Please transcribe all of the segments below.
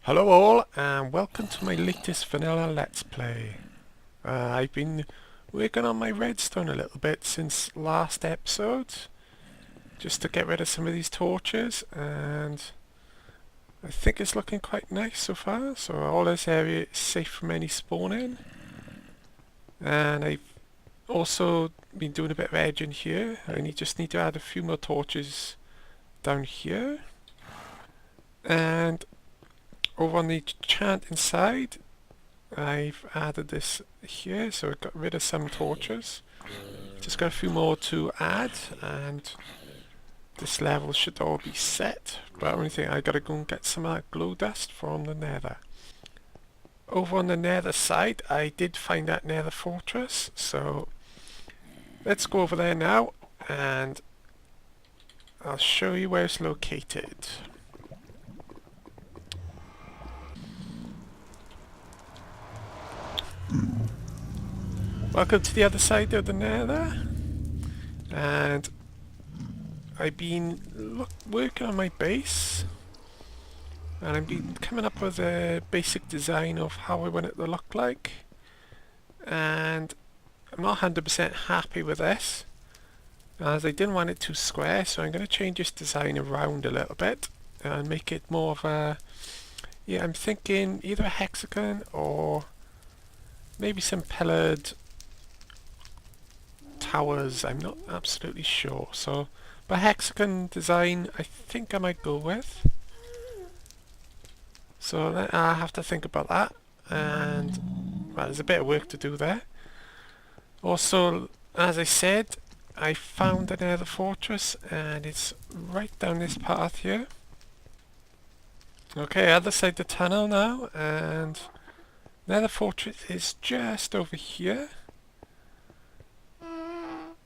Hello all and welcome to my latest vanilla let's play. I've been working on my redstone a little bit since last episode just to get rid of some of these torches, and I think it's looking quite nice so far. So all this area is safe from any spawning, and I've also been doing a bit of edging here. Just need to add a few more torches down here, and over on the enchanting side I've added this here, so I got rid of some torches. Just got a few more to add and this level should all be set. But only thing, I gotta go and get some of that glow dust from the nether. Over on the nether side I did find that nether fortress, so let's go over there now and I'll show you where it's located. Welcome to the other side of the nether, and I've been working on my base and I've been coming up with a basic design of how I want it to look like, and I'm not 100% happy with this as I didn't want it too square, so I'm going to change this design around a little bit and make it more of a, I'm thinking either a hexagon or maybe some pillared towers. I'm not absolutely sure, so but hexagon design I think I might go with. So I'll have to think about that, and well, there's a bit of work to do there. Also, as I said, I found another fortress and it's right down this path here. Okay, other side of the tunnel now, and another fortress is just over here.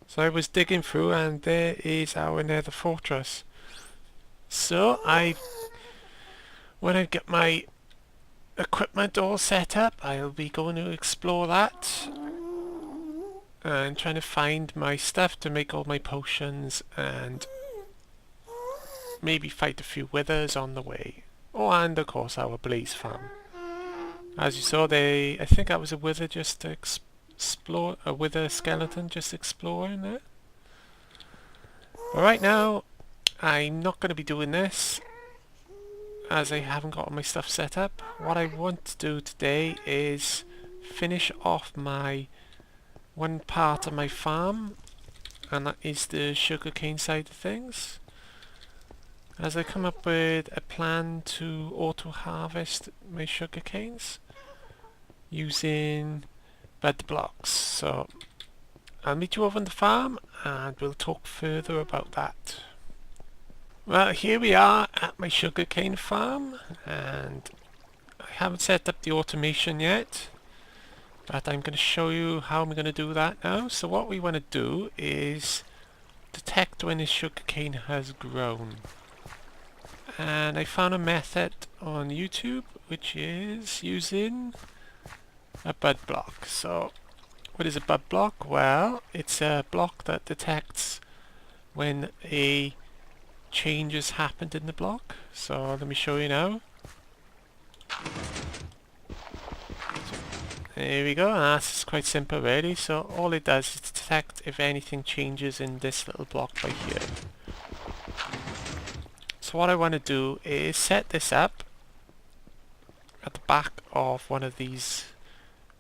So I was digging through and there is our nether fortress. So when I get my equipment all set up, I'll be going to explore that and trying to find my stuff to make all my potions and maybe fight a few withers on the way. Oh, and of course our blaze farm. As you saw, I think that was a wither just to explore, a wither skeleton just exploring there. But right now I'm not going to be doing this as I haven't got my stuff set up. What I want to do today is finish off my one part of my farm, and that is the sugarcane side of things, as I come up with a plan to auto harvest my sugarcanes using bed blocks. So I'll meet you over on the farm and we'll talk further about that. Well, here we are at my sugarcane farm, and I haven't set up the automation yet, but I'm going to show you how I'm going to do that now. So what we want to do is detect when this sugarcane has grown. And I found a method on YouTube which is using a bud block. So what is a bud block? Well, it's a block that detects when a change has happened in the block. So let me show you now. There we go. That's quite simple really. So all it does is detect if anything changes in this little block right here. So what I want to do is set this up at the back of one of these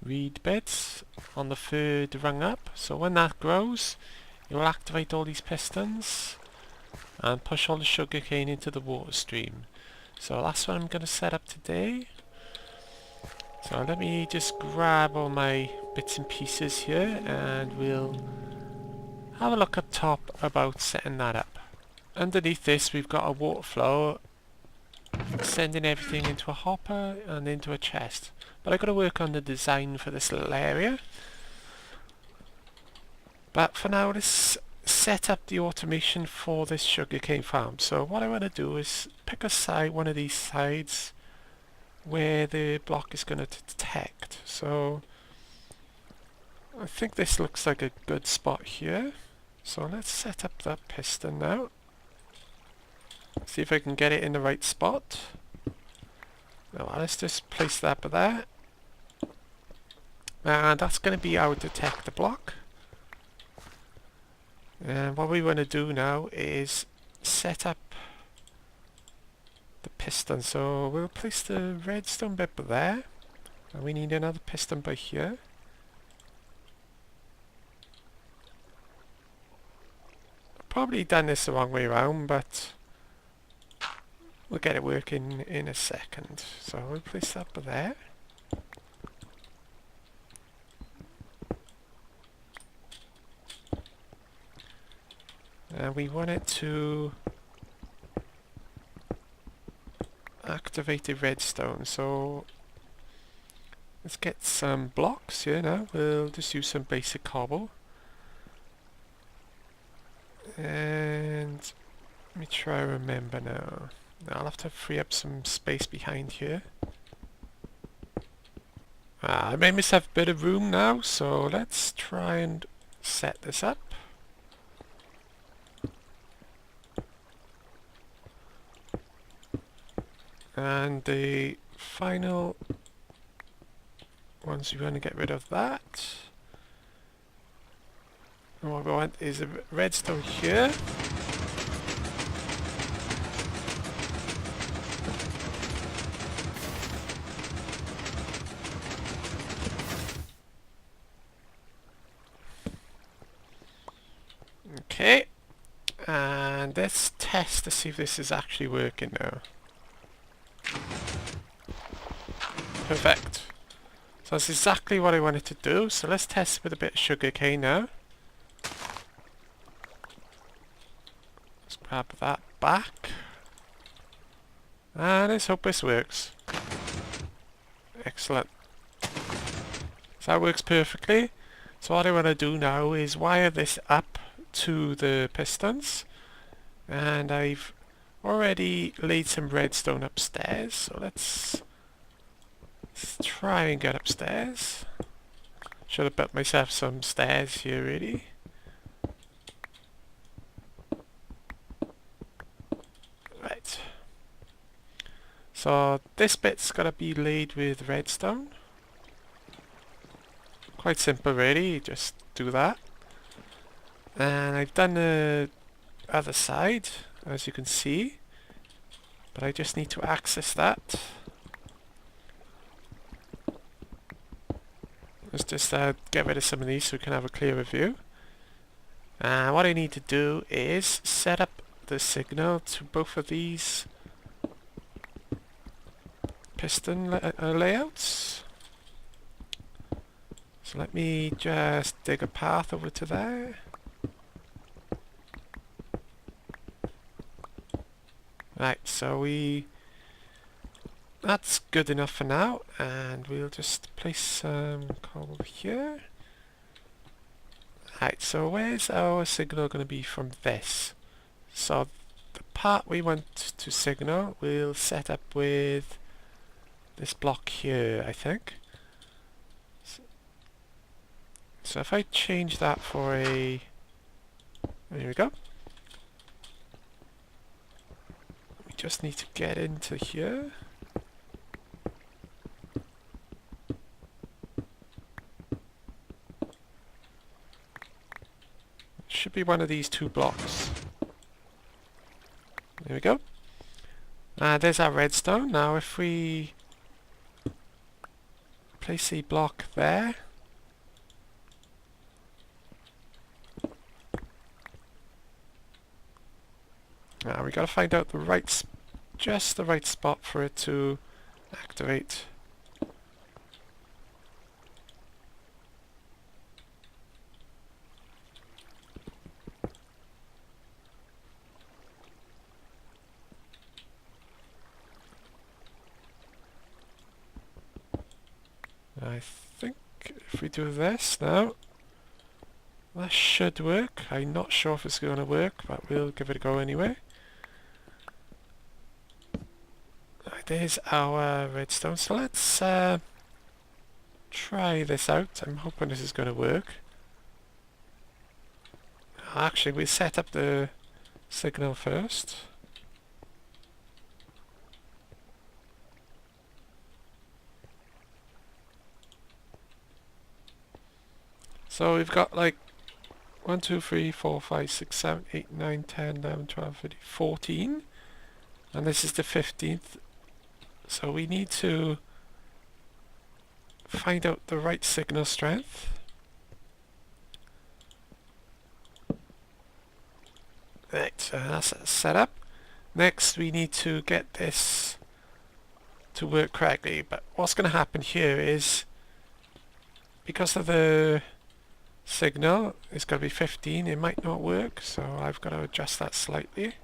reed beds on the third rung up. So when that grows, it will activate all these pistons and push all the sugarcane into the water stream. So that's what I'm going to set up today. So let me just grab all my bits and pieces here and we'll have a look up top about setting that up. Underneath this we've got a water flow sending everything into a hopper and into a chest. But I've got to work on the design for this little area. But for now, let's set up the automation for this sugarcane farm. So what I want to do is pick a side, one of these sides where the block is going to detect. So I think this looks like a good spot here. So let's set up that piston now. See if I can get it in the right spot. Now let's just place that there. And that's going to be our detector block. And what we want to do now is set up the piston. So we'll place the redstone bit there. And we need another piston by here. I've probably done this the wrong way around, but we'll get it working in a second. So we'll place that there. And we want it to activate the redstone. So let's get some blocks here now. We'll just use some basic cobble. And let me try to remember now. I'll have to free up some space behind here. I made myself a bit of room now, so let's try and set this up. And the final ones, we want to get rid of that. And what we want is a redstone here. Okay, and let's test to see if this is actually working now. Perfect. So that's exactly what I wanted to do. So let's test with a bit of sugar cane now. Let's grab that back. And let's hope this works. Excellent. So that works perfectly. So what I want to do now is wire this up to the pistons. And I've already laid some redstone upstairs. So let's try and get upstairs. Should have built myself some stairs here really. Right. So this bit's got to be laid with redstone. Quite simple really, just do that. And I've done the other side, as you can see. But I just need to access that. Let's just get rid of some of these so we can have a clearer view. And what I need to do is set up the signal to both of these piston layouts. So let me just dig a path over to there. Right, so that's good enough for now, and we'll just place some cobble here. Right, so where's our signal going to be from this? So the part we want to signal we'll set up with this block here, I think. So if I change that for a... There we go. We just need to get into here. Should be one of these two blocks. There we go. There's our redstone. Now if we place a block there. Now we got to find out the right, just the right spot for it to activate. I think if we do this now, that should work. I'm not sure if it's going to work, but we'll give it a go anyway. Right, there's our redstone. So let's try this out. I'm hoping this is going to work. Actually, we set up the signal first. So we've got like 1, 2, 3, 4, 5, 6, 7, 8, 9, 10, 11, 12, 13, 14. And this is the 15th. So we need to find out the right signal strength. Right, so that's set up. Next we need to get this to work correctly, but what's going to happen here is, because of the signal, it's got to be 15, it might not work, so I've got to adjust that slightly.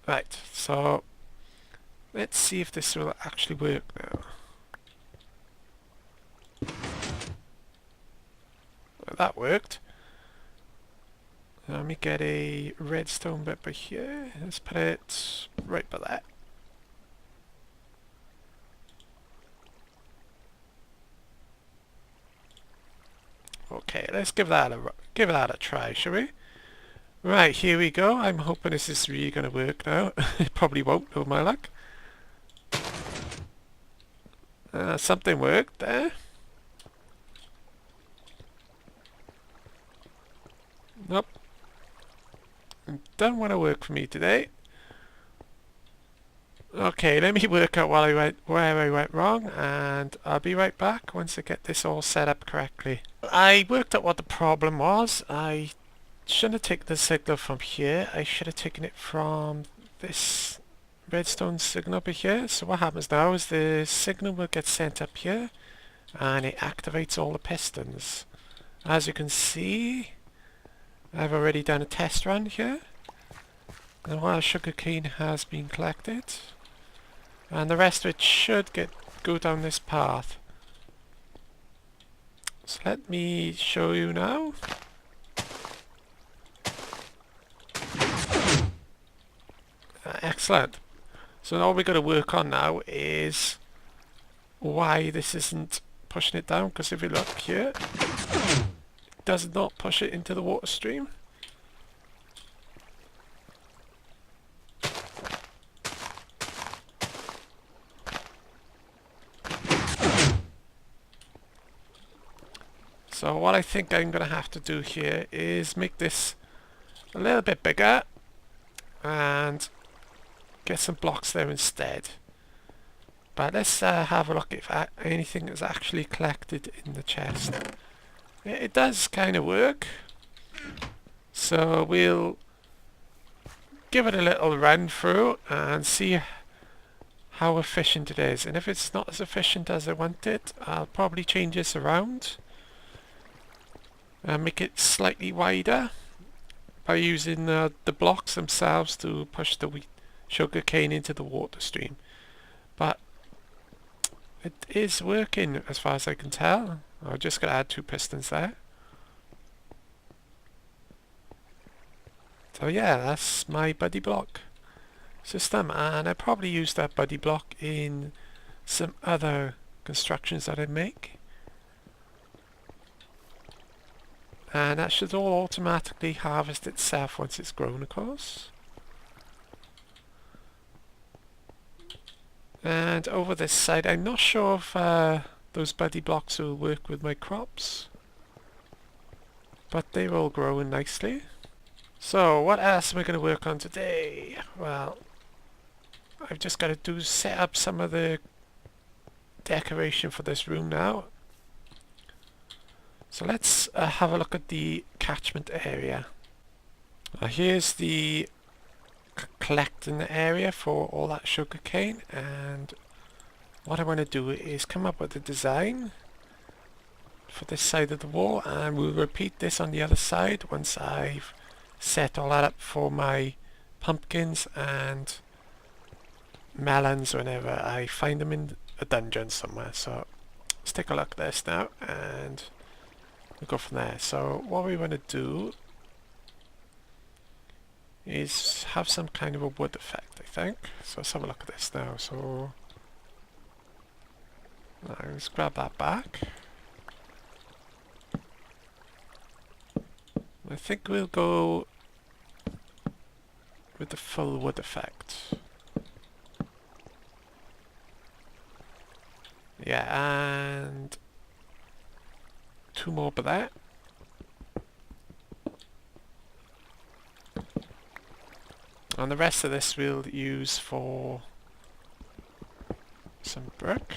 Right, so let's see if this will actually work now. That worked. Let me get a redstone bit by here. Let's put it right by that. Okay, let's give that a try, shall we? Right, here we go. I'm hoping this is really going to work now. It probably won't, with my luck. Something worked there. Nope. It doesn't want to work for me today. Okay, let me work out where I went wrong, and I'll be right back once I get this all set up correctly. I worked out what the problem was. I shouldn't have taken the signal from here. I should have taken it from this redstone signal over here. So what happens now is the signal will get sent up here, and it activates all the pistons. As you can see, I've already done a test run here, and while sugarcane has been collected, and the rest of it should go down this path. So let me show you now. Excellent. So all we've got to work on now is why this isn't pushing it down, because if you look here, it does not push it into the water stream. So what I think I'm going to have to do here is make this a little bit bigger and get some blocks there instead. But let's have a look if anything is actually collected in the chest. It does kind of work. So we'll give it a little run through and see how efficient it is. And if it's not as efficient as I want it, I'll probably change this around and make it slightly wider by using the blocks themselves to push the sugar cane into the water stream. But it is working as far as I can tell. I'm just going to add 2 pistons there. So yeah, that's my buddy block system, and I probably use that buddy block in some other constructions that I make. And that should all automatically harvest itself once it's grown, of course. And over this side, I'm not sure if those buddy blocks will work with my crops, but they're all growing nicely. So what else am I going to work on today? Well, I've just got to set up some of the decoration for this room now. So let's have a look at the catchment area. Here's the collecting area for all that sugar cane, and what I want to do is come up with a design for this side of the wall, and we'll repeat this on the other side once I've set all that up for my pumpkins and melons whenever I find them in a dungeon somewhere. So let's take a look at this now and we'll go from there. So what we want to do is have some kind of a wood effect, I think. So let's have a look at this now. So let's grab that back. I think we'll go with the full wood effect. Yeah, and 2 more by that. And the rest of this we'll use for some brick.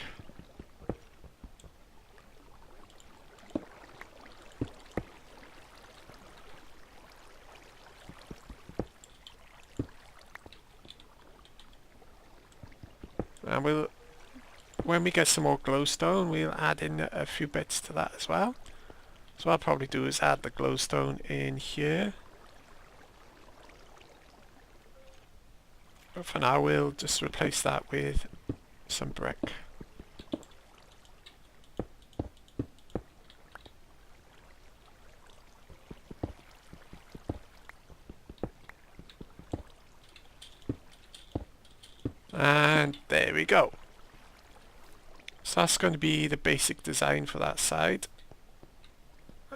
And when we get some more glowstone, we'll add in a few bits to that as well. So what I'll probably do is add the glowstone in here. But for now, we'll just replace that with some brick. And there we go. So that's going to be the basic design for that side.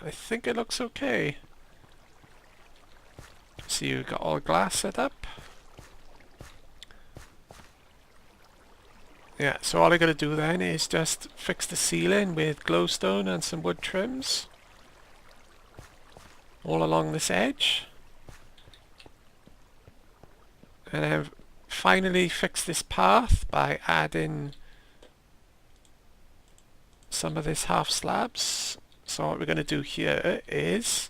I think it looks okay. So you've got all glass set up. Yeah, so all I gotta do then is just fix the ceiling with glowstone and some wood trims all along this edge. And then finally fix this path by adding some of this half slabs. So what we're going to do here is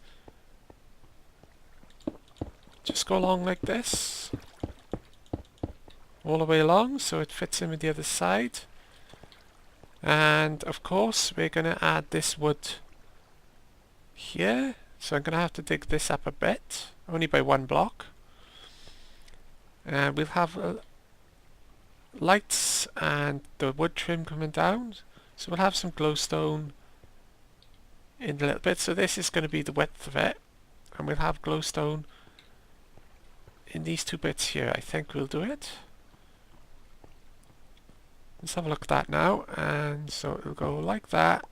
just go along like this all the way along so it fits in with the other side. And of course we're going to add this wood here, so I'm going to have to dig this up a bit, only by 1 block. And we'll have lights and the wood trim coming down, so we'll have some glowstone in a little bit. So this is going to be the width of it, and we'll have glowstone in these 2 bits here. I think we'll do it. Let's have a look at that now. And so it'll go like that,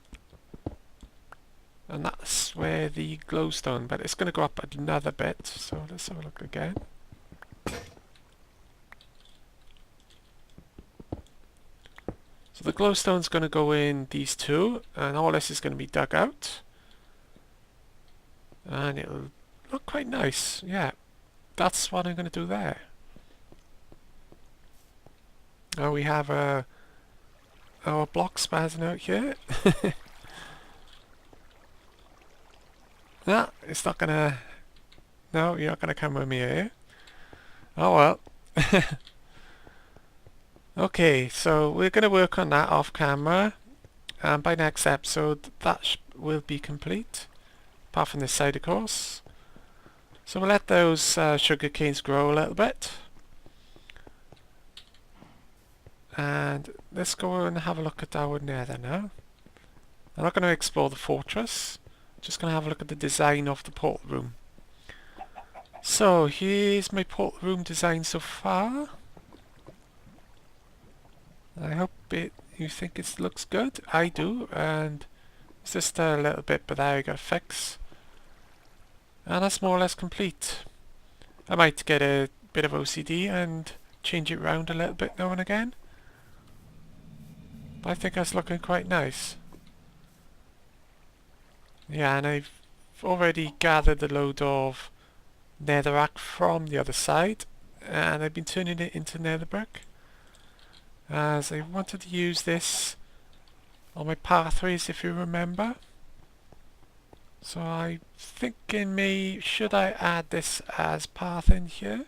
and that's where the glowstone, but it's going to go up another bit, so let's have a look again. So the glowstone's going to go in these 2, and all this is going to be dug out. And it'll look quite nice. Yeah, that's what I'm going to do there. Now we have our block spazzing out here. No, it's not going to... No, you're not going to come with me here. Oh well. Okay, so we're going to work on that off camera, and by next episode that will be complete, apart from this side of course. So we'll let those sugar canes grow a little bit, and let's go and have a look at our nether now. I'm not going to explore the fortress, just going to have a look at the design of the portal room. So here's my portal room design so far. I hope you think it looks good. I do, and it's just a little bit, but there I got to fix. And that's more or less complete. I might get a bit of OCD and change it around a little bit now and again, but I think that's looking quite nice. Yeah, and I've already gathered a load of netherrack from the other side, and I've been turning it into nether brick, as I wanted to use this on my pathways, if you remember. So I'm thinking, should I add this as path in here?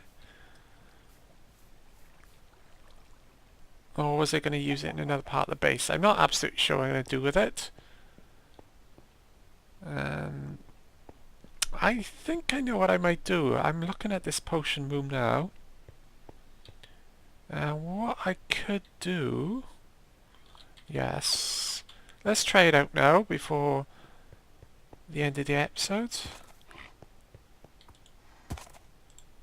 Or was I going to use it in another part of the base? I'm not absolutely sure what I'm going to do with it. I think I know what I might do. I'm looking at this potion room now. What I could do... Yes. Let's try it out now before the end of the episode.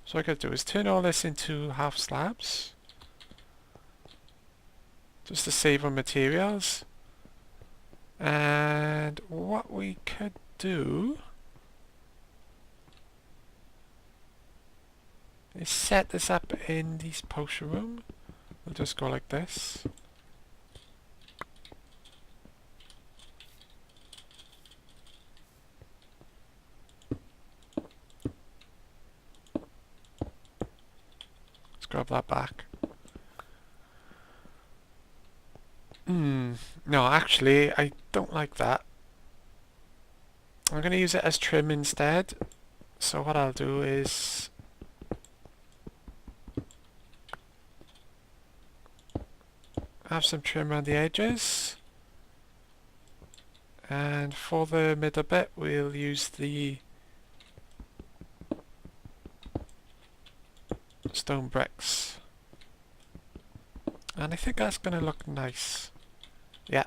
So what I could do is turn all this into half slabs, just to save on materials. And what we could do is set this up in this potion room. We'll just go like this. grab that back. No, actually, I don't like that. I'm going to use it as trim instead. So what I'll do is have some trim around the edges. And for the middle bit, we'll use the stone bricks. And I think that's going to look nice. Yeah.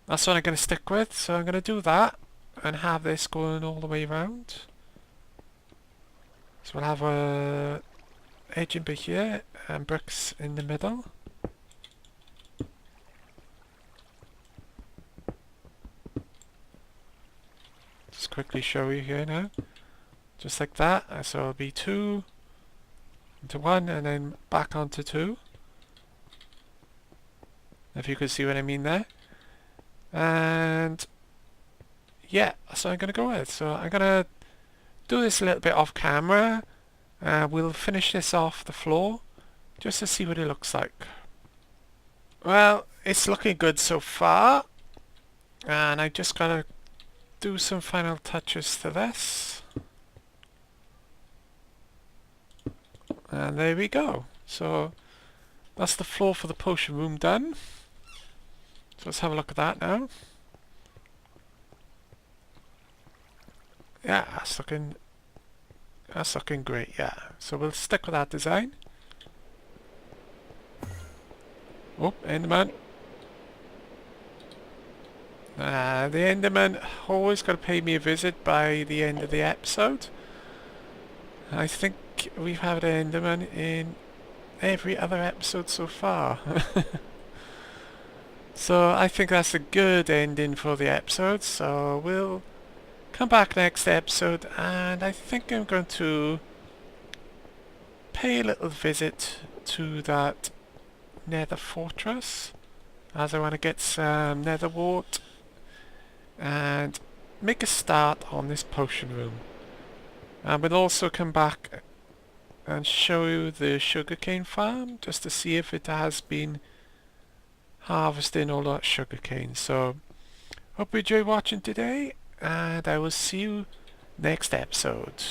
That's what I'm going to stick with. So I'm going to do that and have this going all the way around. So we'll have a edge in here and bricks in the middle. Just quickly show you here now. Just like that. So it'll be 2 into 1 and then back onto 2. If you can see what I mean there. And yeah, that's what I'm going to go with. So I'm going to do this a little bit off camera. We'll finish this off the floor just to see what it looks like. Well, it's looking good so far. And I just got to do some final touches to this. And there we go. So that's the floor for the potion room done. So let's have a look at that now. Yeah, that's looking great, yeah. So we'll stick with that design. Oh, Enderman. The Enderman always got to pay me a visit by the end of the episode. I think we've had an Enderman in every other episode so far. So I think that's a good ending for the episode. So we'll come back next episode and I think I'm going to pay a little visit to that nether fortress as I want to get some nether wart and make a start on this potion room. And we'll also come back and show you the sugarcane farm just to see if it has been harvesting all that sugarcane. So hope you enjoyed watching today and I will see you next episode.